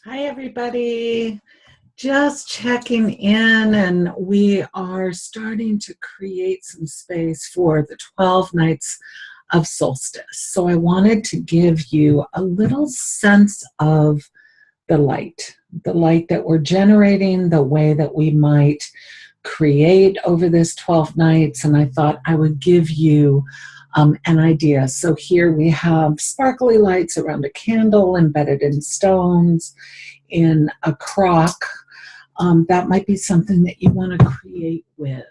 Hi, everybody. Just checking in, and we are starting to create some space for the 12 nights of solstice. So I wanted to give you a little sense of the light that we're generating, the way that we might create over this 12 nights. And I thought I would give you an idea. So here we have sparkly lights around a candle embedded in stones in a crock. That might be something that you want to create with.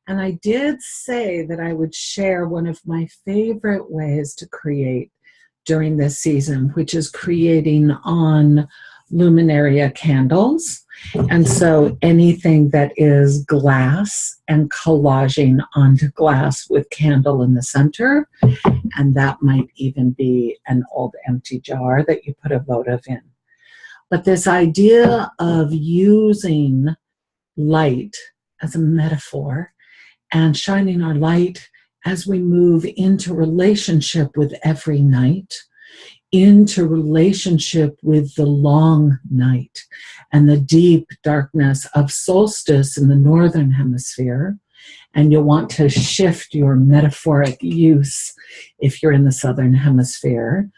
And I did say that I would share one of my favorite ways to create during this season, which is creating on Luminaria candles. And so anything that is glass and collaging onto glass with candle in the center, and that might even be an old empty jar that you put a votive in. But this idea of using light as a metaphor and shining our light as we move into relationship with every night, into relationship with the long night and the deep darkness of solstice in the northern hemisphere. And you'll want to shift your metaphoric use if you're in the southern hemisphere.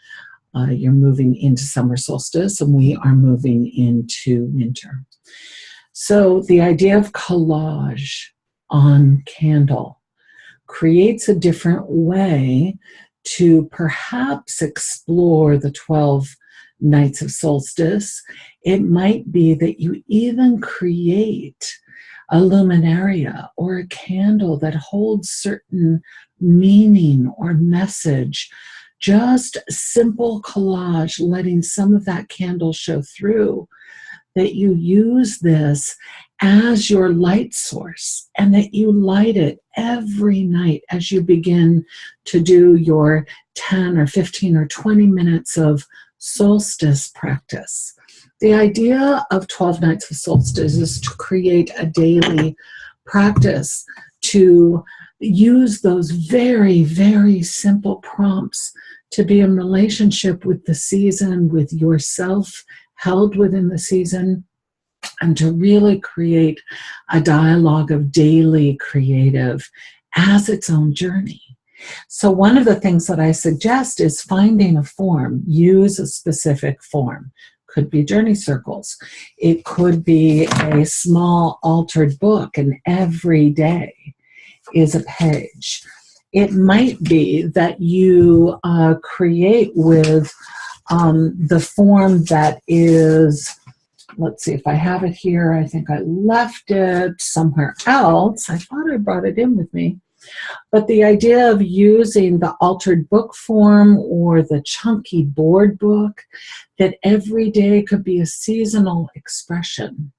You're moving into summer solstice, and we are moving into winter. So the idea of collage on candle creates a different way to perhaps explore the 12 nights of solstice. It might be that you even create a luminaria or a candle that holds certain meaning or message. Just simple collage, letting some of that candle show through, that you use this as your light source and that you light it every night as you begin to do your 10 or 15 or 20 minutes of solstice practice. The idea of 12 nights of solstice is to create a daily practice to use those very, very simple prompts to be in relationship with the season, with yourself held within the season, and to really create a dialogue of daily creative as its own journey. So one of the things that I suggest is finding a form. Use a specific form. Could be journey circles. It could be a small altered book, and every day is a page. It might be that you create with the form that is, let's see if I have it here. I think I left it somewhere else. I thought I brought it in with me. But the idea of using the altered book form or the chunky board book, that every day could be a seasonal expression.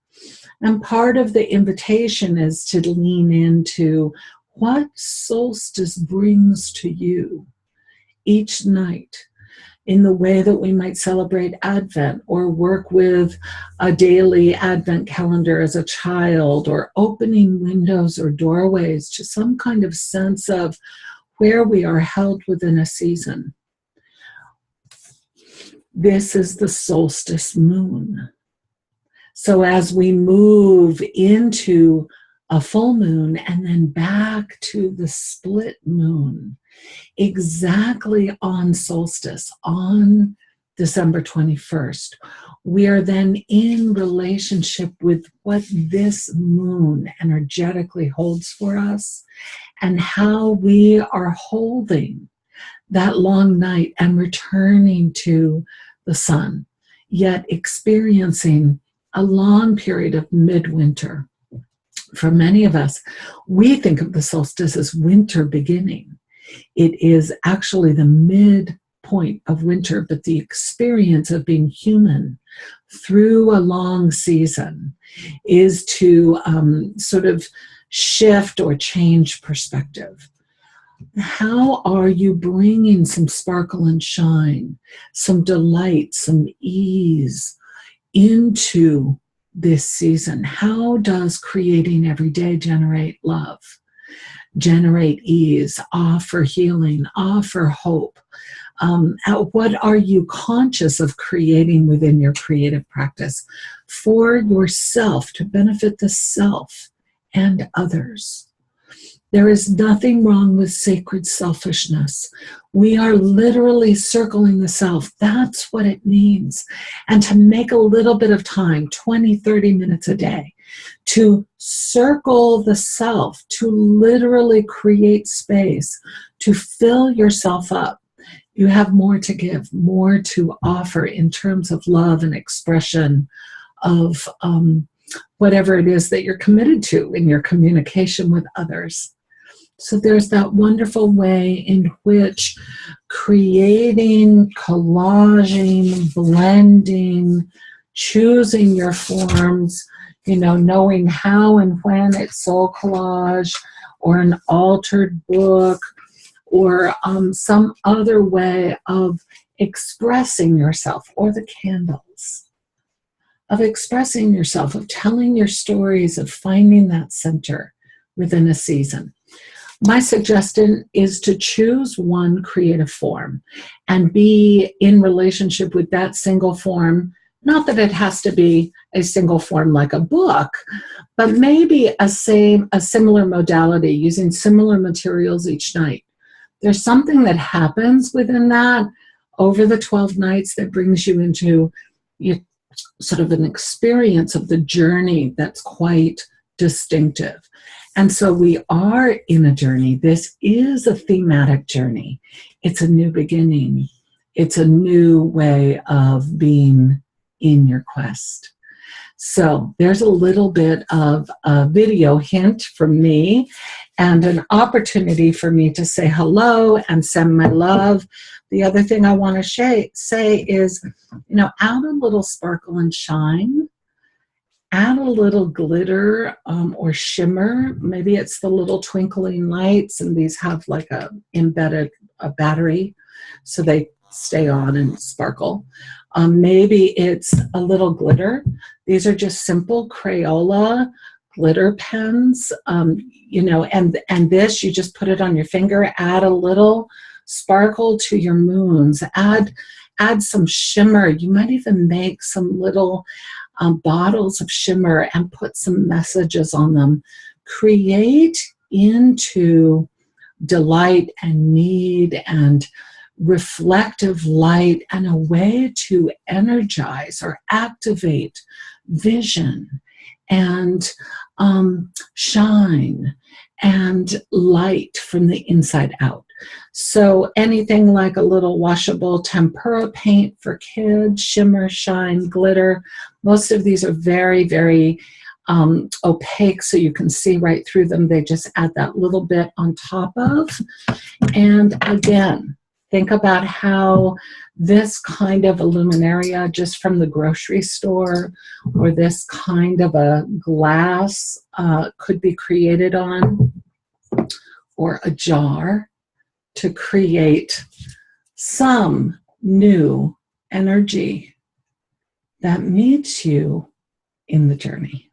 And part of the invitation is to lean into what solstice brings to you each night, in the way that we might celebrate Advent or work with a daily Advent calendar as a child, or opening windows or doorways to some kind of sense of where we are held within a season. This is the solstice moon. So as we move into a full moon and then back to the split moon, exactly on solstice, on December 21st, we are then in relationship with what this moon energetically holds for us and how we are holding that long night and returning to the sun, yet experiencing a long period of midwinter. For many of us, we think of the solstice as winter beginning. It is actually the midpoint of winter, but the experience of being human through a long season is to sort of shift or change perspective. How are you bringing some sparkle and shine, some delight, some ease into this season? How does creating every day generate love, generate ease, offer healing, offer hope, What are you conscious of creating within your creative practice for yourself to benefit the self and others? There is nothing wrong with sacred selfishness. We are literally circling the self. That's what it means. And to make a little bit of time, 20, 30 minutes a day, to circle the self, to literally create space, to fill yourself up. You have more to give, more to offer in terms of love and expression of whatever it is that you're committed to in your communication with others. So there's that wonderful way in which creating, collaging, blending, choosing your forms, knowing how and when it's soul collage or an altered book or some other way of expressing yourself, or the candles, of expressing yourself, of telling your stories, of finding that center within a season. My suggestion is to choose one creative form and be in relationship with that single form. Not that it has to be a single form like a book, but maybe a similar modality using similar materials each night. There's something that happens within that over the 12 nights that brings you into sort of an experience of the journey that's quite distinctive. And so we are in a journey. This is a thematic journey. It's a new beginning. It's a new way of being in your quest. So there's a little bit of a video hint from me and an opportunity for me to say hello and send my love. The other thing I want to say is, add a little sparkle and shine. Add a little glitter or shimmer. Maybe it's the little twinkling lights, and these have like a battery, so they stay on and sparkle. Maybe it's a little glitter. These are just simple Crayola glitter pens, and this, you just put it on your finger, add a little sparkle to your moons, add some shimmer. You might even make some little bottles of shimmer and put some messages on them. Create into delight and need and reflective light and a way to energize or activate vision and shine and light from the inside out. So anything like a little washable tempera paint for kids, shimmer, shine, glitter. Most of these are very, very opaque, so you can see right through them. They just add that little bit on top of. And again, think about how this kind of a luminaria just from the grocery store or this kind of a glass could be created on, or a jar, to create some new energy that meets you in the journey.